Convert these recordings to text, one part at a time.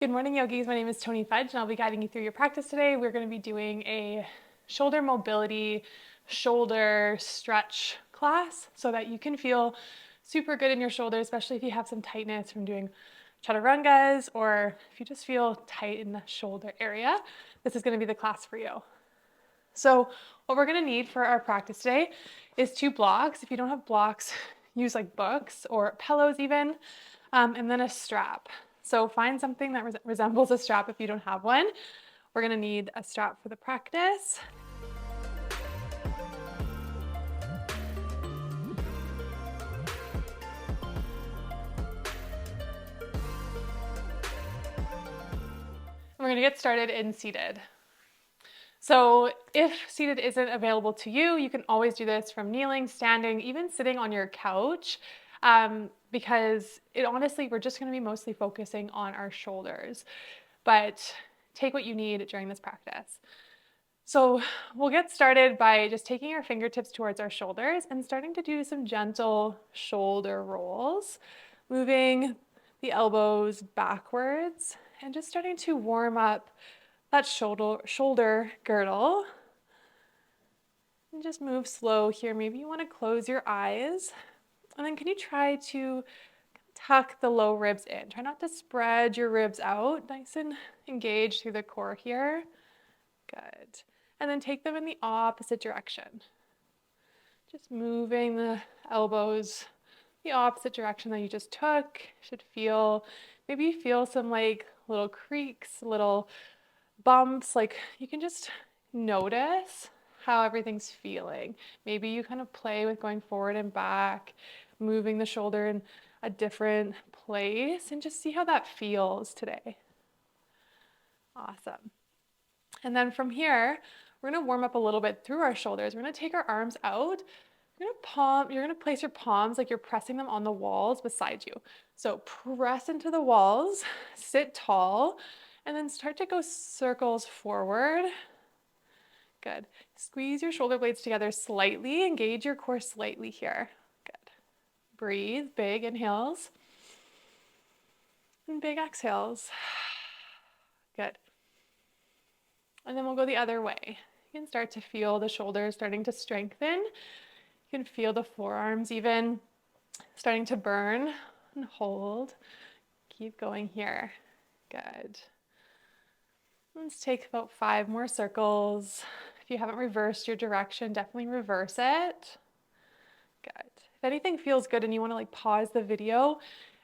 Good morning, yogis. My name is Tony Fudge, and I'll be guiding you through your practice today. We're going to be doing a shoulder mobility, shoulder stretch class so that you can feel super good in your shoulders, especially if you have some tightness from doing chaturangas or if you just feel tight in the shoulder area. This is going to be the class for you. So what we're going to need for our practice today is 2 blocks. If you don't have blocks, use like books or pillows even, and then a strap. So find something that resembles a strap if you don't have one. We're going to need a strap for the practice. We're going to get started in seated. So if seated isn't available to you, you can always do this from kneeling, standing, even sitting on your couch, because honestly, we're just going to be mostly focusing on our shoulders, but take what you need during this practice. So we'll get started by just taking our fingertips towards our shoulders and starting to do some gentle shoulder rolls, moving the elbows backwards and just starting to warm up that shoulder girdle. And just move slow here. Maybe you want to close your eyes. And then can you try to tuck the low ribs in? Try not to spread your ribs out. Nice and engaged through the core here. Good. And then take them in the opposite direction. Just moving the elbows the opposite direction that you just took. Should feel, maybe you feel some like little creaks, little bumps. Like you can just notice how everything's feeling. Maybe you kind of play with going forward and back, moving the shoulder in a different place, and just see how that feels today. Awesome. And then from here, we're going to warm up a little bit through our shoulders. We're going to take our arms out. You're going to place your palms like you're pressing them on the walls beside you. So press into the walls, sit tall, and then start to go circles forward. Good. Squeeze your shoulder blades together slightly. Engage your core slightly here. Good. Breathe. Big inhales and big exhales. Good. And then we'll go the other way. You can start to feel the shoulders starting to strengthen. You can feel the forearms even starting to burn and hold. Keep going here. Good. Let's take about 5 more circles. If you haven't reversed your direction, definitely reverse it. Good. If anything feels good and you want to like pause the video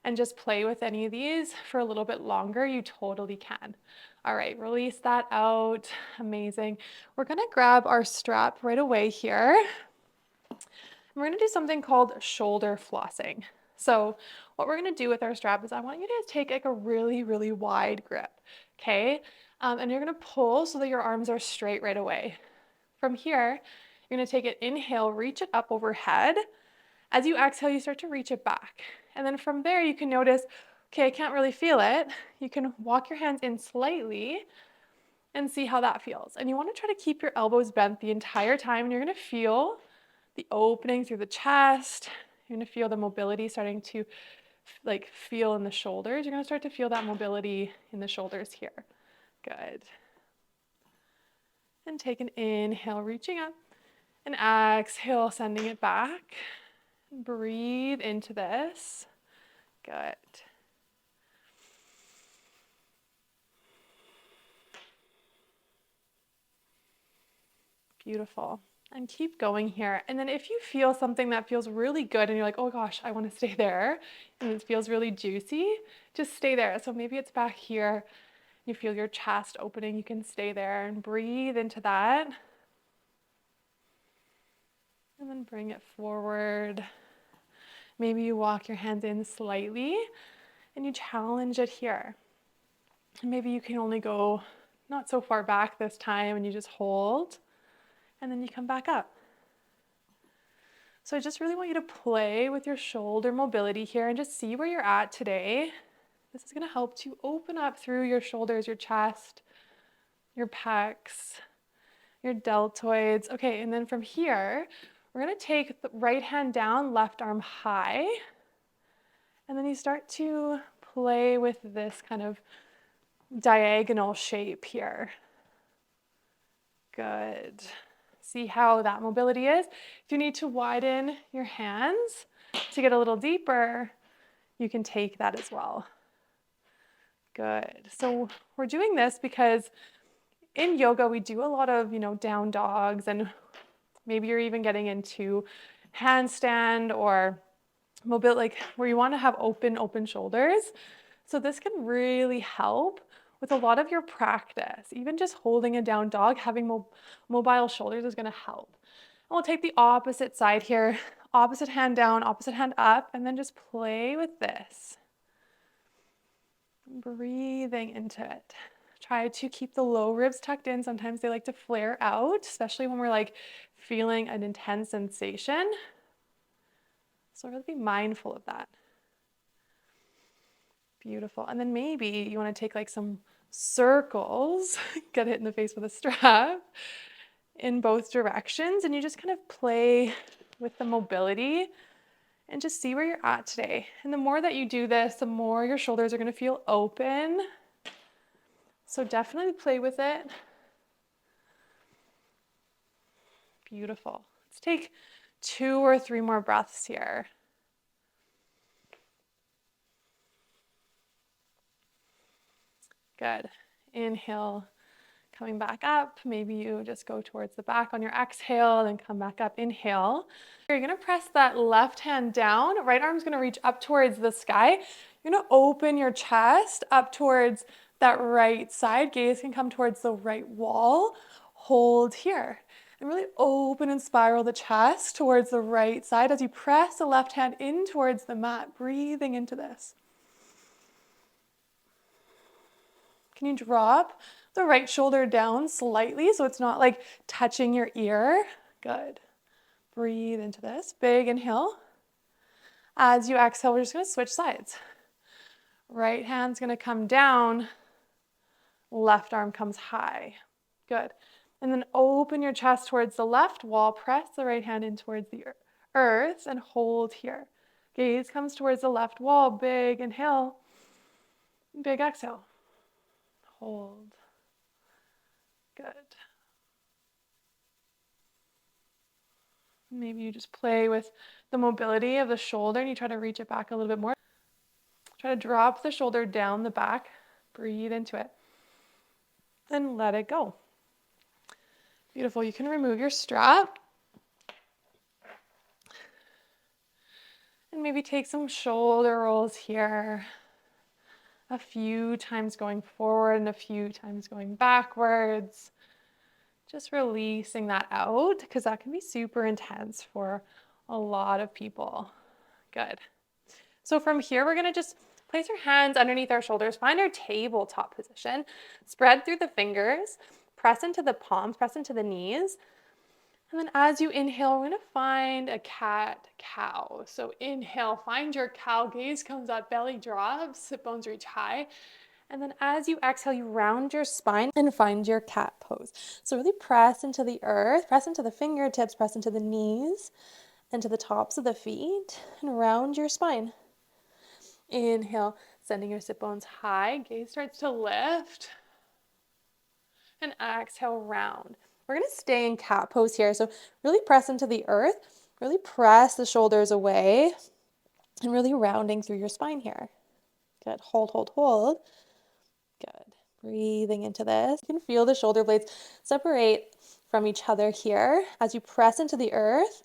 and just play with any of these for a little bit longer, you totally can. All right, release that out. Amazing. We're going to grab our strap right away here. We're going to do something called shoulder flossing. So what we're going to do with our strap is I want you to take like a really, really wide grip, okay? And you're going to pull so that your arms are straight right away. From here, you're going to take it, inhale, reach it up overhead. As you exhale, you start to reach it back. And then from there, you can notice, okay, I can't really feel it. You can walk your hands in slightly and see how that feels. And you want to try to keep your elbows bent the entire time. And you're going to feel the opening through the chest. You're going to feel the mobility starting to like feel in the shoulders. You're going to start to feel that mobility in the shoulders here. Good. And take an inhale, reaching up. And exhale, sending it back. Breathe into this. Good. Beautiful. And keep going here. And then if you feel something that feels really good and you're like, oh gosh, I want to stay there, and it feels really juicy, just stay there. So maybe it's back here. You feel your chest opening. You can stay there and breathe into that. And then bring it forward. Maybe you walk your hands in slightly and you challenge it here. And maybe you can only go not so far back this time and you just hold and then you come back up. So I just really want you to play with your shoulder mobility here and just see where you're at today. This is going to help to open up through your shoulders, your chest, your pecs, your deltoids. Okay, and then from here, we're going to take the right hand down, left arm high. And then you start to play with this kind of diagonal shape here. Good. See how that mobility is? If you need to widen your hands to get a little deeper, you can take that as well. Good. So we're doing this because in yoga, we do a lot of, down dogs, and maybe you're even getting into handstand or mobile, like where you want to have open shoulders. So this can really help with a lot of your practice. Even just holding a down dog, having mobile shoulders is going to help. And we'll take the opposite side here, opposite hand down, opposite hand up, and then just play with this. Breathing into it. Try to keep the low ribs tucked in. Sometimes they like to flare out, especially when we're like feeling an intense sensation. So really be mindful of that. Beautiful. And then maybe you want to take like some circles, get hit in the face with a strap in both directions, and you just kind of play with the mobility and just see where you're at today. And the more that you do this, the more your shoulders are going to feel open. So definitely play with it. Beautiful. Let's take 2 or 3 more breaths here. Good. Inhale, coming back up. Maybe you just go towards the back on your exhale, then come back up. Inhale. You're going to press that left hand down. Right arm's going to reach up towards the sky. You're going to open your chest up towards that right side. Gaze can come towards the right wall. Hold here. And really open and spiral the chest towards the right side as you press the left hand in towards the mat, breathing into this. Can you drop the right shoulder down slightly so it's not like touching your ear? Good. Breathe into this. Big inhale. As you exhale, we're just going to switch sides. Right hand's going to come down. Left arm comes high. Good. And then open your chest towards the left wall. Press the right hand in towards the earth and hold here. Gaze comes towards the left wall. Big inhale. Big exhale. Hold. Good. Maybe you just play with the mobility of the shoulder and you try to reach it back a little bit more. Try to drop the shoulder down the back. Breathe into it. And let it go. Beautiful. You can remove your strap. And maybe take some shoulder rolls here. A few times going forward and a few times going backwards. Just releasing that out because that can be super intense for a lot of people. Good. So from here, we're going to just place our hands underneath our shoulders, find our tabletop position, spread through the fingers, press into the palms, press into the knees. And then as you inhale, we're going to find a cat-cow. So inhale, find your cow, gaze comes up, belly drops, sit bones reach high. And then as you exhale, you round your spine and find your cat pose. So really press into the earth, press into the fingertips, press into the knees, and to the tops of the feet, and round your spine. Inhale, sending your sit bones high, gaze starts to lift. And exhale, round. We're going to stay in cat pose here. So really press into the earth, really press the shoulders away, and really rounding through your spine here. Good. Hold, hold, hold. Good. Breathing into this. You can feel the shoulder blades separate from each other here. As you press into the earth,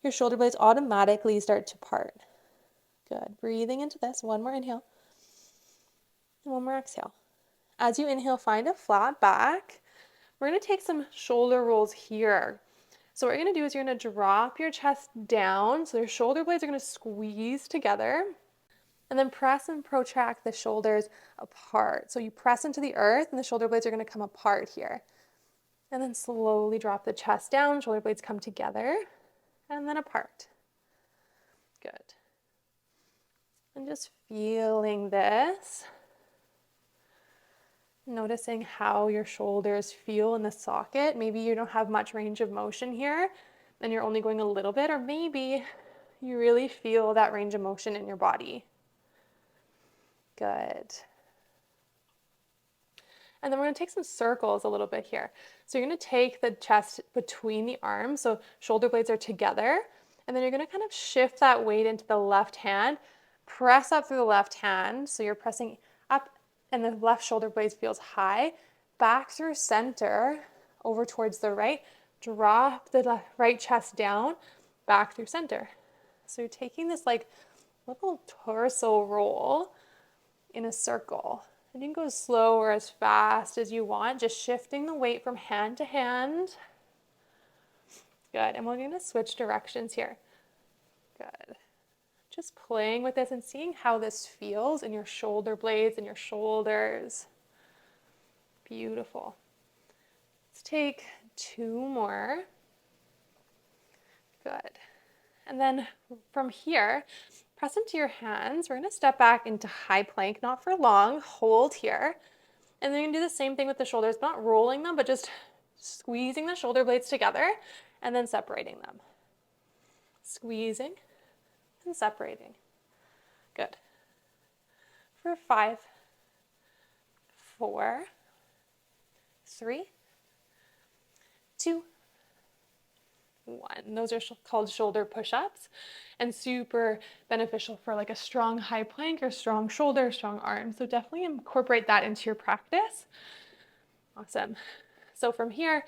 your shoulder blades automatically start to part. Good. Breathing into this. One more inhale. And one more exhale. As you inhale, find a flat back. We're going to take some shoulder rolls here. So what you're going to do is you're going to drop your chest down. So your shoulder blades are going to squeeze together. And then press and protract the shoulders apart. So you press into the earth and the shoulder blades are going to come apart here. And then slowly drop the chest down, shoulder blades come together and then apart. Good. And just feeling this. Noticing how your shoulders feel in the socket. Maybe you don't have much range of motion here and you're only going a little bit, or maybe you really feel that range of motion in your body. Good. And then we're going to take some circles a little bit here. So you're going to take the chest between the arms, so shoulder blades are together, and then you're going to kind of shift that weight into the left hand, press up through the left hand, so you're pressing up and the left shoulder blade feels high, back through center, over towards the right, drop the right chest down, back through center. So you're taking this like little torso roll in a circle. And you can go as slow or as fast as you want, just shifting the weight from hand to hand. Good, and we're gonna switch directions here. Good. Just playing with this and seeing how this feels in your shoulder blades and your shoulders. Beautiful. Let's take 2 more. Good. And then from here, press into your hands. We're going to step back into high plank, not for long. Hold here. And then you're going to do the same thing with the shoulders, not rolling them, but just squeezing the shoulder blades together and then separating them. Squeezing and separating. Good. For 5, 4, 3, 2, 1. Those are called shoulder push-ups and super beneficial for like a strong high plank or strong shoulder, strong arms. So definitely incorporate that into your practice. Awesome. So from here,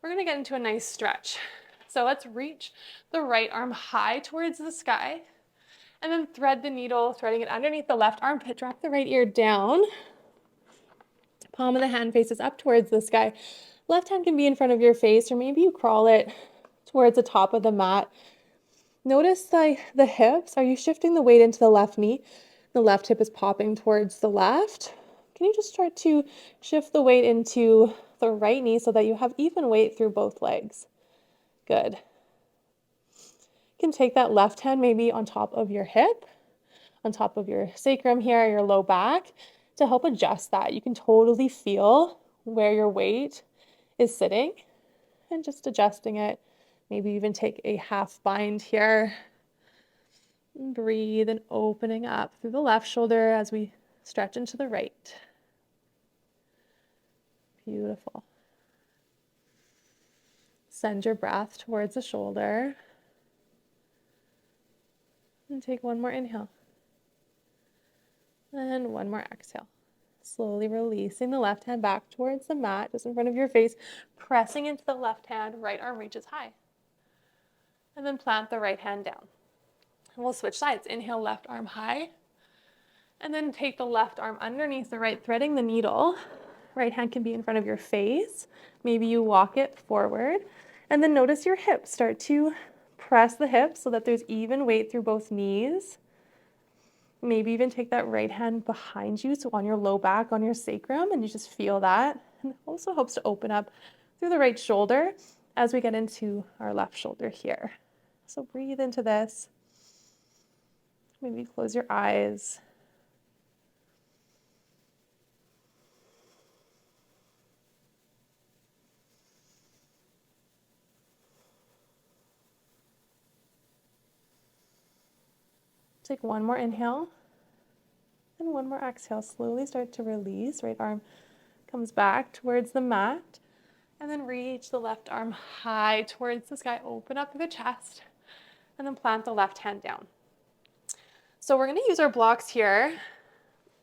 we're going to get into a nice stretch. So let's reach the right arm high towards the sky and then thread the needle, threading it underneath the left armpit. Drop the right ear down. Palm of the hand faces up towards the sky. Left hand can be in front of your face, or maybe you crawl it towards the top of the mat. Notice the hips. Are you shifting the weight into the left knee? The left hip is popping towards the left. Can you just start to shift the weight into the right knee so that you have even weight through both legs? Good. You can take that left hand maybe on top of your hip, on top of your sacrum here, your low back, to help adjust that. You can totally feel where your weight is sitting and just adjusting it. Maybe even take a half bind here. And breathe and opening up through the left shoulder as we stretch into the right. Beautiful. Send your breath towards the shoulder. And take one more inhale. And one more exhale. Slowly releasing the left hand back towards the mat, just in front of your face, pressing into the left hand, right arm reaches high. And then plant the right hand down. And we'll switch sides. Inhale, left arm high. And then take the left arm underneath the right, threading the needle. Right hand can be in front of your face. Maybe you walk it forward. And then notice your hips. Start to press the hips so that there's even weight through both knees. Maybe even take that right hand behind you, so on your low back, on your sacrum, and you just feel that. And it also helps to open up through the right shoulder as we get into our left shoulder here. So breathe into this. Maybe close your eyes. Take one more inhale and one more exhale. Slowly start to release. Right arm comes back towards the mat. And then reach the left arm high towards the sky. Open up the chest. And then plant the left hand down. So we're going to use our blocks here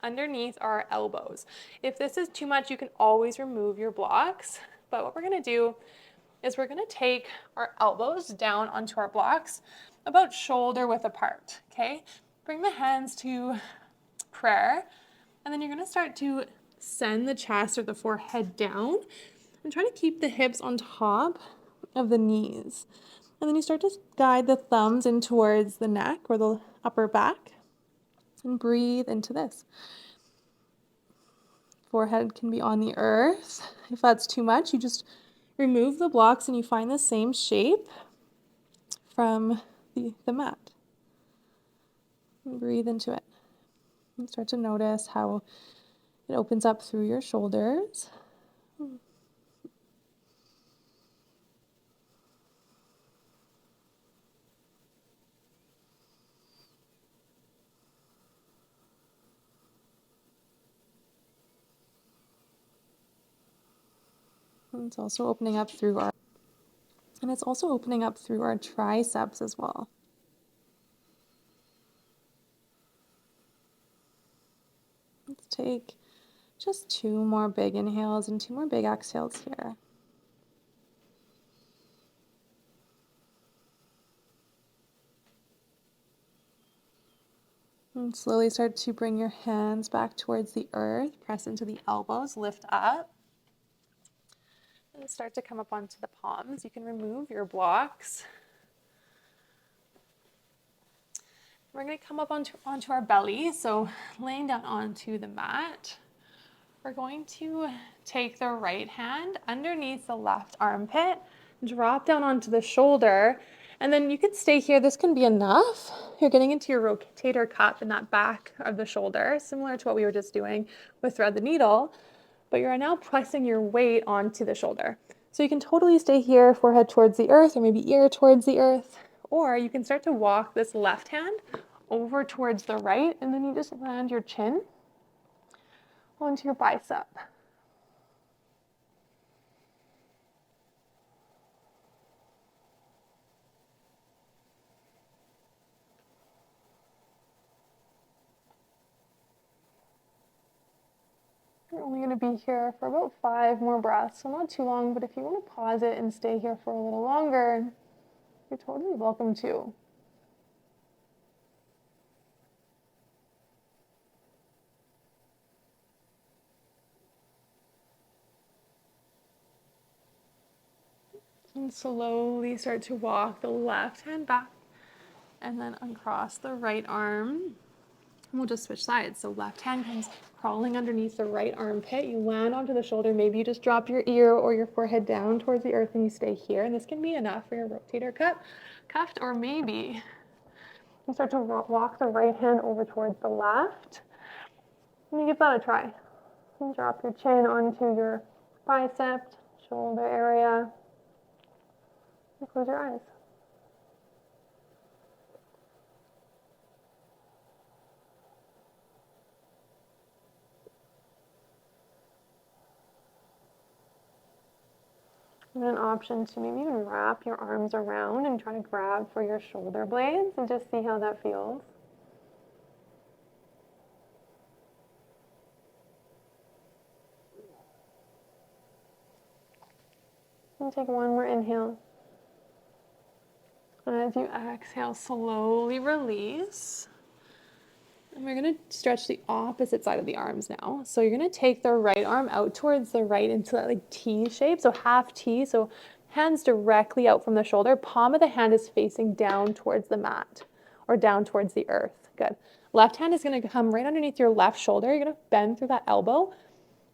underneath our elbows. If this is too much, you can always remove your blocks. But what we're going to do is we're going to take our elbows down onto our blocks about shoulder width apart, okay? Bring the hands to prayer, and then you're going to start to send the chest or the forehead down and try to keep the hips on top of the knees. And then you start to guide the thumbs in towards the neck or the upper back and breathe into this. Forehead can be on the earth. If that's too much, you just remove the blocks and you find the same shape from the mat. And breathe into it. And start to notice how it opens up through your shoulders. And it's also opening up through our triceps as well. Let's take just 2 more big inhales and 2 more big exhales here. And slowly start to bring your hands back towards the earth. Press into the elbows, lift up. And start to come up onto the palms. You can remove your blocks. We're going to come up onto our belly, so laying down onto the mat. We're going to take the right hand underneath the left armpit, drop down onto the shoulder, and then you can stay here. This can be enough. You're getting into your rotator cuff in that back of the shoulder, similar to what we were just doing with thread the needle, but you're now pressing your weight onto the shoulder. So you can totally stay here, forehead towards the earth, or maybe ear towards the earth, or you can start to walk this left hand over towards the right, and then you just land your chin onto your bicep. You're only going to be here for about 5 more breaths, so not too long, but if you want to pause it and stay here for a little longer, you're totally welcome to. And slowly start to walk the left hand back and then uncross the right arm. And we'll just switch sides. So left hand comes crawling underneath the right armpit. You land onto the shoulder. Maybe you just drop your ear or your forehead down towards the earth and you stay here. And this can be enough for your rotator cuff. Or maybe you start to walk the right hand over towards the left. And you give that a try. And drop your chin onto your bicep, shoulder area. And close your eyes. And an option to maybe even wrap your arms around and try to grab for your shoulder blades and just see how that feels. And take one more inhale. As you exhale, slowly release. And we're going to stretch the opposite side of the arms now. So you're going to take the right arm out towards the right into that like T shape, so half T. So hands directly out from the shoulder. Palm of the hand is facing down towards the mat or down towards the earth. Good. Left hand is going to come right underneath your left shoulder. You're going to bend through that elbow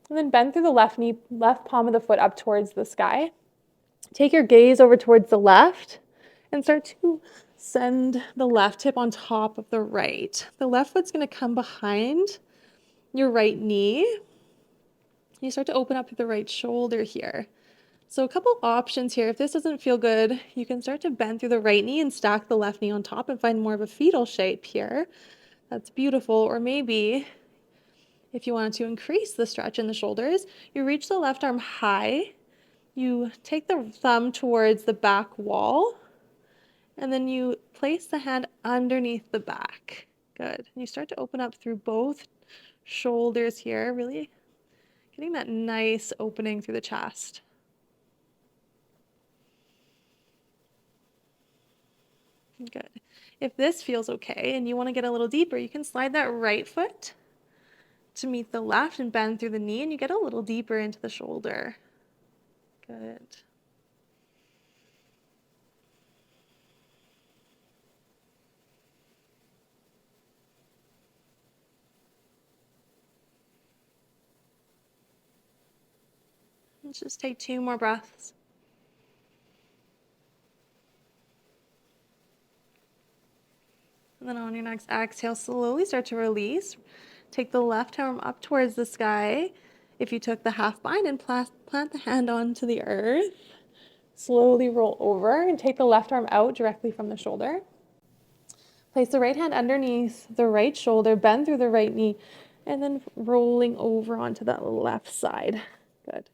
and then bend through the left knee, left palm of the foot up towards the sky. Take your gaze over towards the left and start to send the left hip on top of the right. The left foot's going to come behind your right knee. You start to open up the right shoulder here. So a couple options here. If this doesn't feel good, you can start to bend through the right knee and stack the left knee on top and find more of a fetal shape here. That's beautiful. Or maybe if you wanted to increase the stretch in the shoulders, you reach the left arm high. You take the thumb towards the back wall. And then you place the hand underneath the back. Good. You start to open up through both shoulders here, really getting that nice opening through the chest. Good. If this feels okay and you want to get a little deeper, you can slide that right foot to meet the left and bend through the knee, and you get a little deeper into the shoulder. Good. Let's just take 2 more breaths. And then on your next exhale, slowly start to release. Take the left arm up towards the sky. If you took the half bind and plant the hand onto the earth, slowly roll over and take the left arm out directly from the shoulder. Place the right hand underneath the right shoulder, bend through the right knee, and then rolling over onto that left side. Good.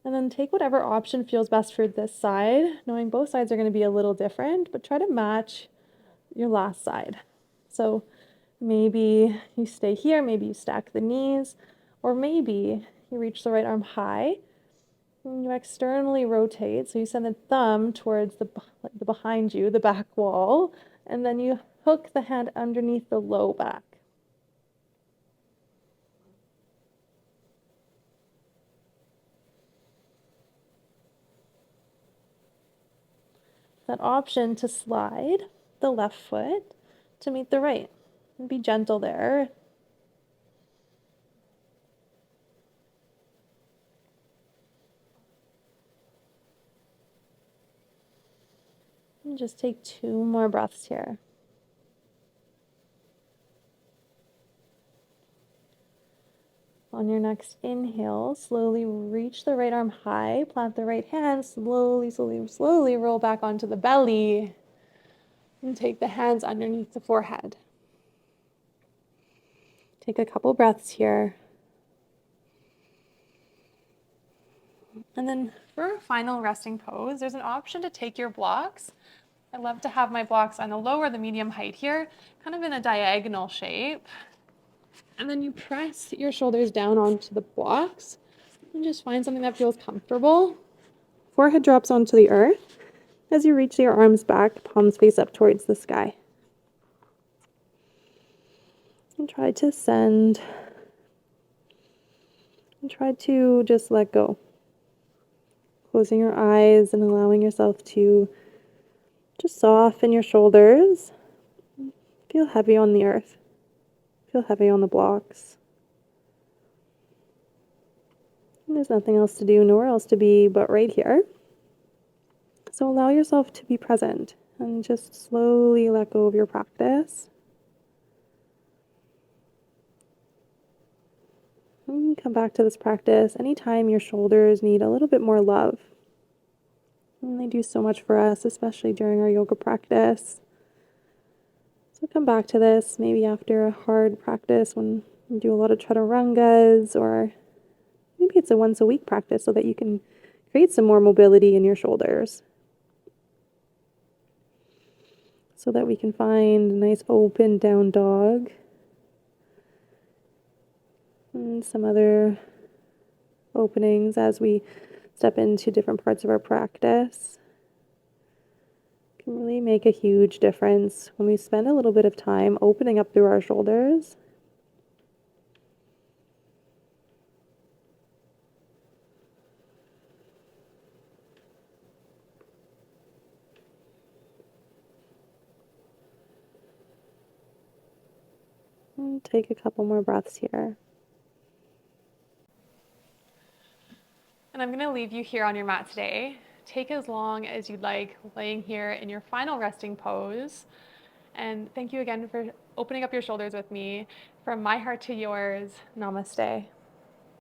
And then take whatever option feels best for this side, knowing both sides are going to be a little different, but try to match your last side. So maybe you stay here, maybe you stack the knees, or maybe you reach the right arm high and you externally rotate. So you send the thumb towards the behind you, the back wall, and then you hook the hand underneath the low back. That option to slide the left foot to meet the right. And be gentle there. And just take 2 more breaths here. On your next inhale, slowly reach the right arm high, plant the right hand, slowly roll back onto the belly, and take the hands underneath the forehead. Take a couple breaths here. And then for our final resting pose, there's an option to take your blocks. I love to have my blocks on the low or the medium height here, kind of in a diagonal shape. And then you press your shoulders down onto the blocks and just find something that feels comfortable. Forehead drops onto the earth as you reach your arms back, palms face up towards the sky. And try to send. And try to just let go. Closing your eyes and allowing yourself to just soften your shoulders. Feel heavy on the earth. Feel heavy on the blocks. And there's nothing else to do, nowhere else to be but right here. So allow yourself to be present and just slowly let go of your practice. And come back to this practice anytime your shoulders need a little bit more love. And they do so much for us, especially during our yoga practice. So come back to this maybe after a hard practice when you do a lot of chaturangas, or maybe it's a once a week practice so that you can create some more mobility in your shoulders. So that we can find a nice open down dog. And some other openings as we step into different parts of our practice. It can really make a huge difference when we spend a little bit of time opening up through our shoulders. And take a couple more breaths here. And I'm going to leave you here on your mat today. Take as long as you'd like, laying here in your final resting pose. And thank you again for opening up your shoulders with me. From my heart to yours, namaste.